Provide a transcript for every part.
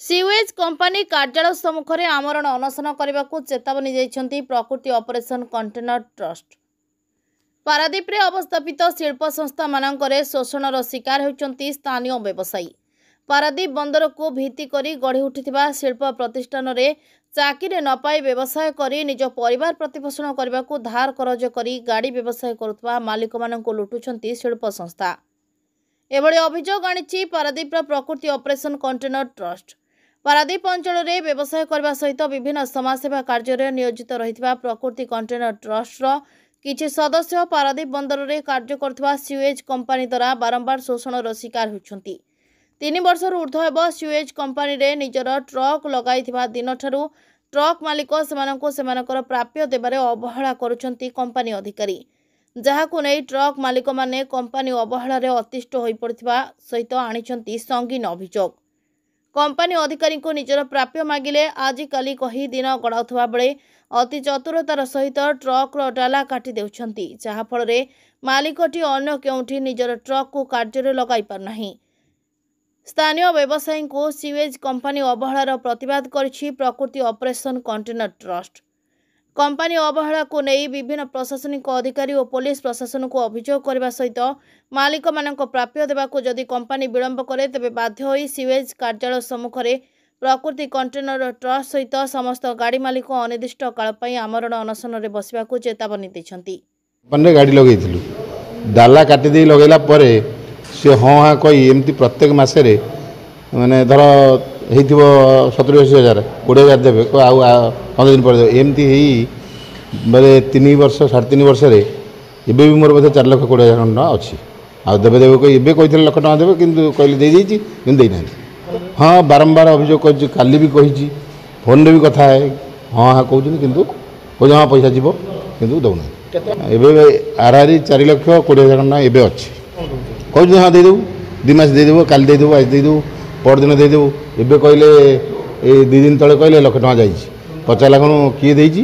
Sewage company कार्यालय सम्मुख में आमरण अनशन करने को चेतावनी देइछन्ती प्रकृति ऑपरेशन कंटेनर ट्रस्ट। पारादीप रे अवस्थापित शिल्प संस्था मानकरे शोषणर शिकार होइछन्ती स्थानीय व्यवसायी। पारादीप बंदर को भित्ति करी गढ़ी उठिथिबा शिल्प प्रतिष्ठान रे चाकरी न पाई व्यवसाय करी निज परिवार प्रतिपोषण करने को धार करज करी गाड़ी व्यवसाय करुवा मालिक मानक लुटुछन्ती शिल्प संस्था। एभली अभियोग आनिछि पारादीप प्रकृति ऑपरेशन कंटेनर ट्रस्ट। पारादीप अंचल में व्यवसाय करने सहित विभिन्न समाजसेवा कार्य नियोजित रही प्रकृति कंटेनर ट्रस्टर किछि सदस्य पारादीप बंदर में कार्य करथिबा सीवेज कंपनी द्वारा बारंबार शोषणर शिकार होइछन्ती। 3 वर्ष ऊर्ध्व हेब सीवेज कंपनी रे निजर ट्रक लगाइथिबा दिन ठारू ट्रक मालिक सेमानकर प्राप्य देबारे अवहेला करुछन्ती कंपनी अधिकारी, जहाकु नै ट्रक मालिक माने कंपनी अवहेलारे अतिष्ठ होई पड़िथिबा सहित आनिछन्ती संगीन अभियोग। कंपनी अधिकारी को निजर प्राप्य मागिले आजिकाली कही दिन गड़ाउथबा बेले अति चतुरतार सहित ट्रक डाला काटी देउछन्ती, जहा फल रे मालिकटी अन्य केउठी निजर ट्रक को कार्य लगाई पारनाही। स्थानीय व्यवसायी को सीवेज कंपनी अवहेलार प्रतिवाद करिछि प्रकृति ऑपरेशन कंटेनर ट्रस्ट। कंपनी अवहेला को नहीं विभिन्न प्रशासनिक अधिकारी और पुलिस प्रशासन को अभियोग करने सहित मालिक मानक प्राप्य देवा को जदि कंपनी विलंब करे तेबे बाध्य होई सीवेज कार्यालय सम्मुख में प्रकृति कंटेनर ट्रस्ट सहित समस्त गाड़ी मालिक अनिर्दिष्ट काल पई आमरण अनशन रे बसिबा को चेतावनी दैछन्ती। पन्ने गाड़ी लगेइथिलु डाला काटी दे लगेला परे से हाँ कही एमती प्रत्येक मासरे माने धर हेइथिबो 70-80 हजार 20,000 देबे को आउ 15 दिन पर एमती हेई बेले 3 वर्ष 3.5 वर्ष रे एबे भी मोर बधे 4,20,000 टଙ୍କା अछि आ देबे देबे को एबे कहिथिले लाख टଙ୍କା देबे किंतु कहले दे देछि किंतु देइ नाही। हाँ बारंबार अभियोग कर काली भी कही फोन रे भी कथा है हाँ हाँ कहउछन किंतु को जमा पैसा जीवो किंतु दउना एबे आरआरई 4,20,000 टଙ୍କା एबे अछि कहउछन हाँ दे देबो 2 मास दे देबो काल दे देबो आज दे देबो पर दिन दे देबो एबे कहले ए 2 दिन तले कहले लाख टଙ୍କା जाइछि 50 लाख किए देइछि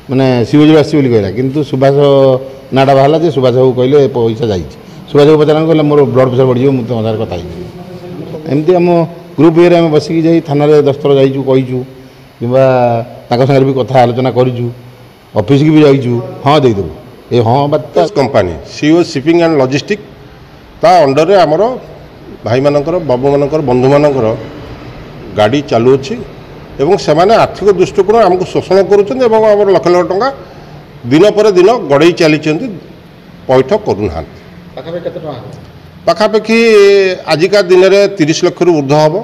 माने सीवेज आसी बोली कहला किंतु सुभाष नाडा बाहला जे सुभाष बाबू कहले पैसा जाइछि सुभाष बाबू पचारा कहले मोर ब्लड प्रेशर बढ़ जिवो मुते आधार कथा एमती आम ग्रुप ये आम बसिकी जाई थाना रे दस्तर जाइछु कहिछु किबा ताका संगे भी कथा आलोचना करिछु ऑफिस की भी जाइछु हाँ दे देबो ए हाँ बात company CO shipping and logistic ता अंडर रे हमरो भाई मानकर बाबू मानकर बंधु मानकर गाड़ी चालू अछि एवं सेमाने आर्थिक दृष्टिकोण हमको शोषण करूछन एवं हमर लाख लाख टଙ୍କା दिन पर दिन गड़ई चलीछन्ती पैठ करूना पाखापाखि आजिका दिन में 30 लाख रु ऊर्ध्व हम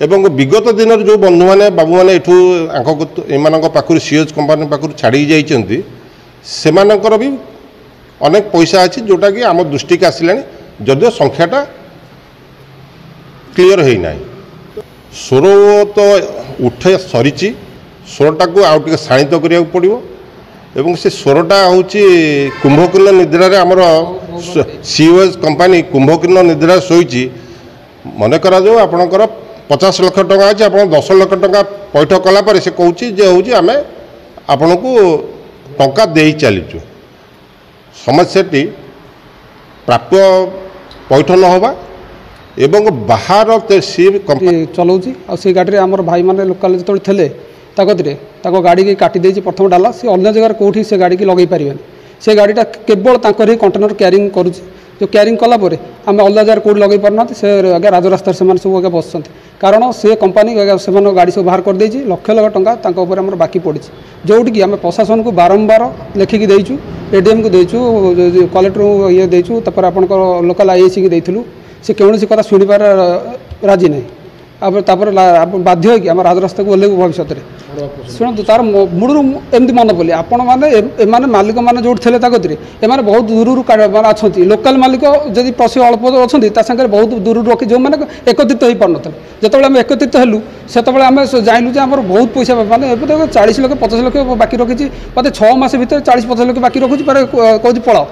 एवं विगत दिन जो बंधु मैंने बाबू मैंने एम पाखु सीएज कंपनी पाखु छाड़ी जाइछन्ती सेमानकर भी अनेक पैसा अच्छी जोटा कि आम दृष्टि की आसिलानी जदिव संख्याटा क्लीयर है ना स्वर तो उठे सरी स्वरटा को आउ टे शाणित करा पड़ो एवं से स्वरटा हूँ कुंभकीर्ण निद्रा रे आमर सीवेज कंपनी कुंभकीर्ण निद्रा शोची मन करा जो आपणकर 50 लाख टଙ୍କା अच्छे आप 10 लाख टଙ୍କା पैठ कलापर से कहूँ जे हूँ आम आपण को टंका दे चलीचु समस्याटी प्राप्य पैठ न होबा एवं बाहर सी चलाऊँगी आ गाड़ी आम भाई मैंने लोकाल जो थे ताको गाड़ी की काटी देछि प्रथम डाला सी अन्य जगह कौटी से गाड़ी की लगे पारे से गाड़ीटा केवल तांकर ही कंटेनर क्यारिंग करुच्ची जो क्यारिंग कलापर आम अलग जगह कौट लगे पारना से आगे राजरास्तार से सब आगे बस कारण से कंपनी से गाड़ी सब बाहर कर देछि लक्ष लाख टଙ୍କା आम बाकी पड़ी जोटि कि आम प्रशासन को बारंबार लेखिकी देचु एडीएम को देचु कलेक्टर ये देचु आपण लोकाल आईएसी की देइथिलु से कौन कथा शुणिबार राजी नहीं बाध्य हो कि आम राजरास्ता को ओह्लू भविष्य में शुणु तार मुड़ू एमती मन पड़े आपण मैंने मालिक मैंने जो थे एम बहुत दूर अच्छा लोकाल मालिक जब पशु अल्प अच्छा बहुत दूर रखी जो मैंने एकत्रित हो पार ना जो आम एकत्रित हेलु से आम जाइलु जे आम बहुत पैसा मैंने 40 लाख 50 लाख बाकी रखी मत 6 मास भर 40-50 लाख बाकी रखुच्छी कहूँ पलाओ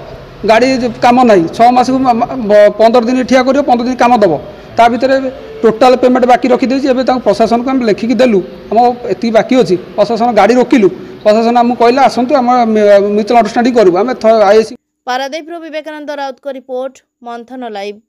गाड़ी काम ना 6 मास 15 दिन ठिया कर 15 दिन कम दब ता भर टोटाल पेमेंट बाकी रखीदे प्रशासन को आम लेखिकी देलु आम एति बाकी अच्छी प्रशासन गाड़ी रोकिलु प्रशासन आमको कहला आसतु आम म्यूचुअल अंडरस्टैंडिंग करूँ आम आईएसी। पारादीप विवेकानंद राउत को रिपोर्ट मंथन लाइव।